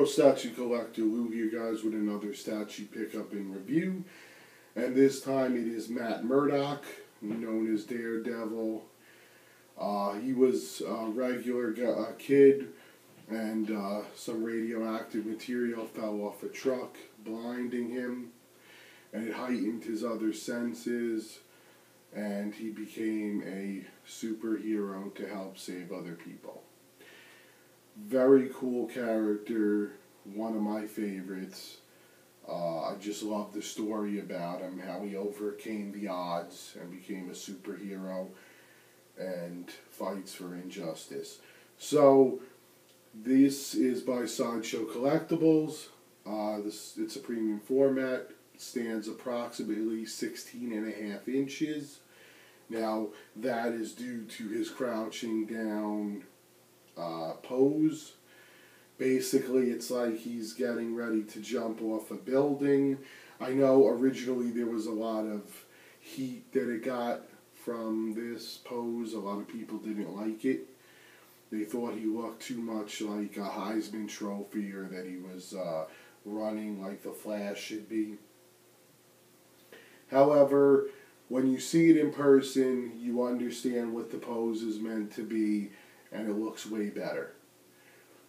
HeroStatueCollector Lou here, guys, with another statue pickup and review. And this time it is Matt Murdock, known as Daredevil. He was a regular kid, and some radioactive material fell off a truck, blinding him, and it heightened his other senses, and he became a superhero to help save other people. Very cool character, one of my favorites. I just love the story about him, how he overcame the odds and became a superhero and fights for injustice. So, this is by Sideshow Collectibles. It's a premium format. It stands approximately 16.5 inches. Now, that is due to his crouching down pose. Basically, it's like he's getting ready to jump off a building. I know originally there was a lot of heat that it got from this pose. A lot of people didn't like it. They thought he looked too much like a Heisman Trophy, or that he was running like the Flash should be. However, when you see it in person, you understand what the pose is meant to be, and it looks way better.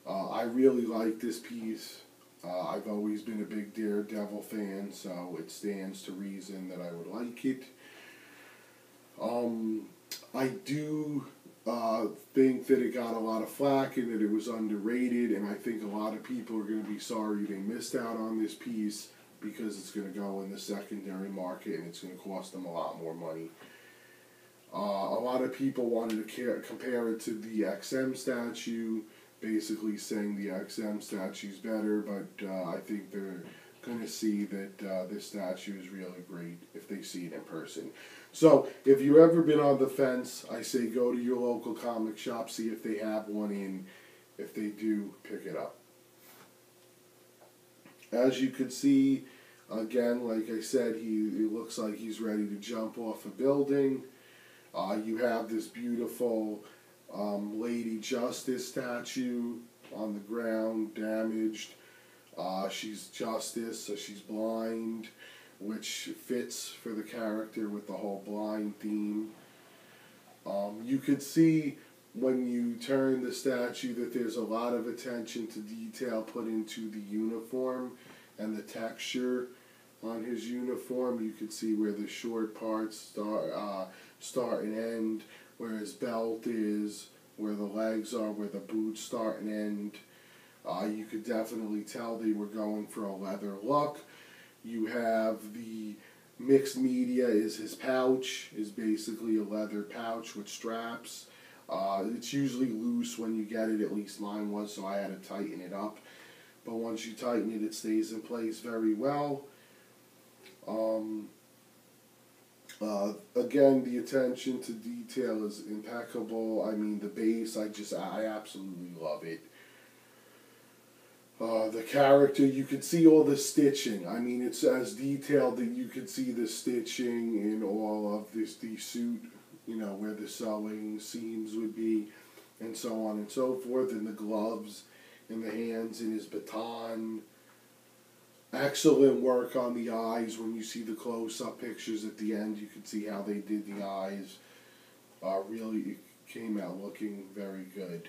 I really like this piece. I've always been a big Daredevil fan, so it stands to reason that I would like it. I do think that it got a lot of flack and that it was underrated, and I think a lot of people are going to be sorry they missed out on this piece, because it's going to go in the secondary market and it's going to cost them a lot more money. A lot of people wanted to compare it to the XM statue, basically saying the XM statue is better, but I think they're going to see that this statue is really great if they see it in person. So, if you've ever been on the fence, I say go to your local comic shop, see if they have one in. If they do, pick it up. As you can see, again, like I said, it looks like he's ready to jump off a building. You have this beautiful Lady Justice statue on the ground, damaged. She's Justice, so she's blind, which fits for the character with the whole blind theme. You could see when you turn the statue that there's a lot of attention to detail put into the uniform and the texture on his uniform. You could see where the short parts start and end, where his belt is, where the legs are, where the boots start and end. You could definitely tell they were going for a leather look. You have the mixed media is his pouch, is basically a leather pouch with straps. It's usually loose when you get it, at least mine was, so I had to tighten it up. But once you tighten it, it stays in place very well. Again, the attention to detail is impeccable. I mean, the base, I absolutely love it. The character, you could see all the stitching. I mean, it's as detailed that you could see the stitching in all of the suit, you know, where the sewing seams would be, and so on and so forth, and the gloves, and the hands, and his baton. Excellent work on the eyes. When you see the close-up pictures at the end, you can see how they did the eyes. Really, it came out looking very good.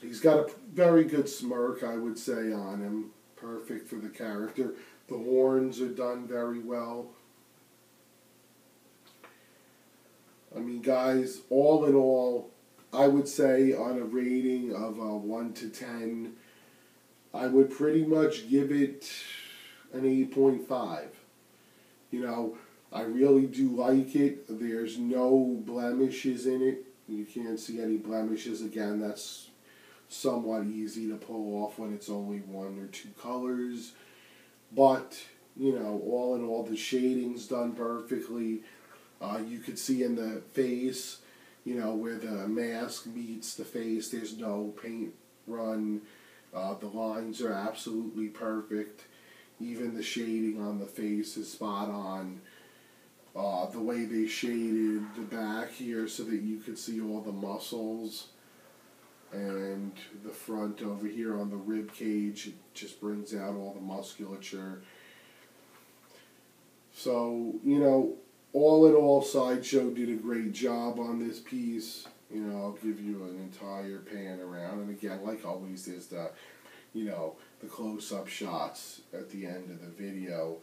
He's got a very good smirk, I would say, on him. Perfect for the character. The horns are done very well. I mean, guys, all in all, I would say on a rating of 1 to 10, I would pretty much give it an 8.5. You know, I really do like it. There's no blemishes in it. You can't see any blemishes. Again, that's somewhat easy to pull off when it's only 1 or 2 colors. But, you know, all in all, the shading's done perfectly. You could see in the face, you know, where the mask meets the face, there's no paint run. The lines are absolutely perfect. Even the shading on the face is spot on. The way they shaded the back here so that you could see all the muscles and the front over here on the rib cage, it just brings out all the musculature. So, you know, all in all, Sideshow did a great job on this piece. You know, I'll give you an entire pan around, and again, like always, there's the, you know, the close-up shots at the end of the video.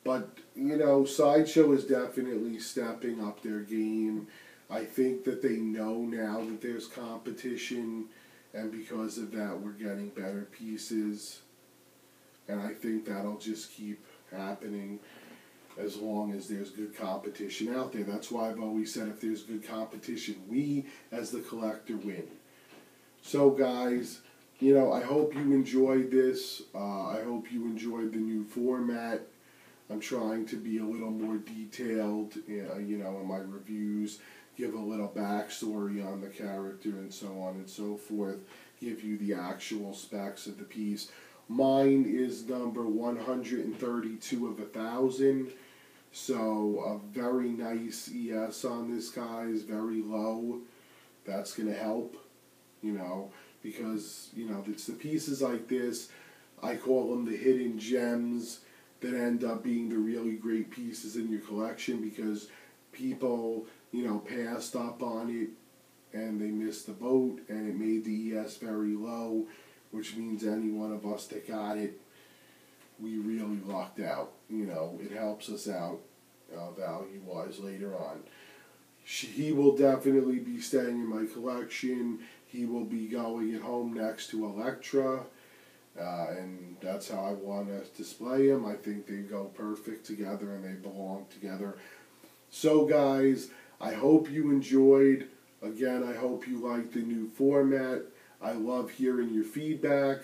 But, you know, Sideshow is definitely stepping up their game. I think that they know now that there's competition, and because of that, we're getting better pieces. And I think that'll just keep happening as long as there's good competition out there. That's why I've always said if there's good competition, we, as the collector, win. So, guys, you know, I hope you enjoyed this. I hope you enjoyed the new format. I'm trying to be a little more detailed, you know, in my reviews, give a little backstory on the character and so on and so forth, give you the actual specs of the piece. Mine is number 132 of 1,000, so a very nice ES on this, guys, very low. That's going to help, you know, because, you know, it's the pieces like this, I call them the hidden gems, that end up being the really great pieces in your collection because people, you know, passed up on it and they missed the boat and it made the ES very low, which means any one of us that got it, we really lucked out. You know, it helps us out value-wise later on. He will definitely be staying in my collection. He will be going at home next to Elektra. And that's how I want to display them. I think they go perfect together and they belong together. So, guys, I hope you enjoyed. Again, I hope you liked the new format. I love hearing your feedback.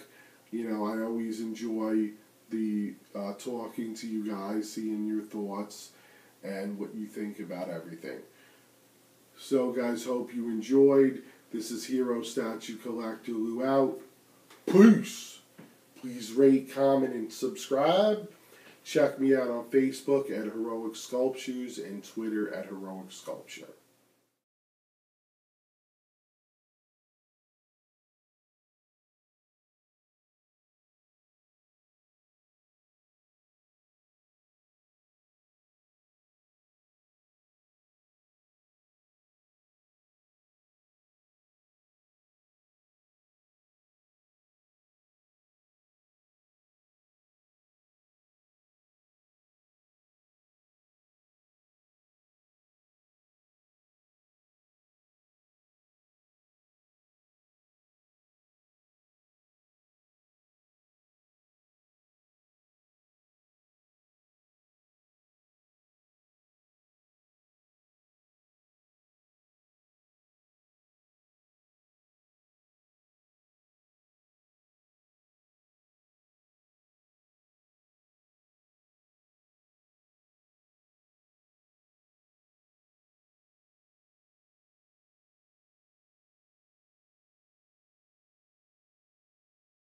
You know, I always enjoy the talking to you guys, seeing your thoughts and what you think about everything. So, guys, hope you enjoyed. This is HeroStatueCollector Lou out. Peace! Please rate, comment, and subscribe. Check me out on Facebook at Heroic Sculptures and Twitter at Heroic Sculpture.